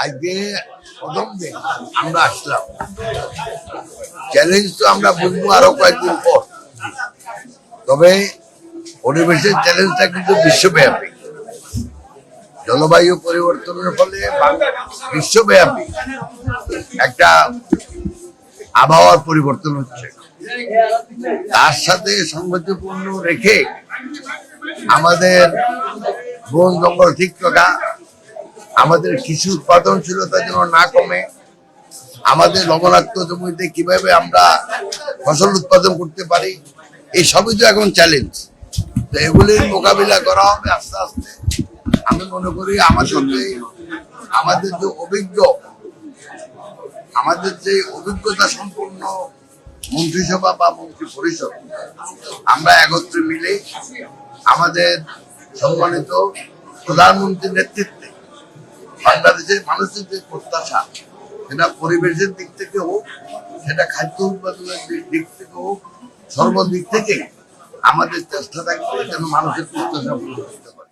আজকে প্রথম দিন আমরা আসলাম, চ্যালেঞ্জ তো আমরা বুঝবো আরো কয়েকদিন পর। তবে পরিবেশের চ্যালেঞ্জটা কিন্তু বিশ্বব্যাপী। জলবায়ু পরিবর্তনের ফলে বিশ্বব্যাপী একটা আবহাওয়ার পরিবর্তন হচ্ছে, তার সাথে সংগতিপূর্ণ রেখে আমাদের বন জঙ্গল ঠিক রাখা, আমাদের কৃষি উৎপাদনশীলতা যেন না কমে, আমাদের লবণাক্ত জমিতে কিভাবে আমরা ফসল উৎপাদন করতে পারি, এই সবই তো এখন চ্যালেঞ্জ। তো এগুলির মোকাবিলা করা হবে আস্তে আস্তে। আমি মনে করি আমাদের যে অভিজ্ঞতা সম্পন্ন মন্ত্রিসভা বা মন্ত্রী পরিষদ, আমরা একত্রে মিলে আমাদের সম্মানিত প্রধানমন্ত্রীর নেতৃত্বে বাংলাদেশের মানুষের যে প্রত্যাশা, সেটা পরিবেশের দিক থেকে হোক, সেটা খাদ্য উৎপাদনের দিক থেকে হোক, সর্বদিক থেকে আমাদের চেষ্টা থাকবে যেন মানুষের প্রত্যাশা পূরণ করতে পারে।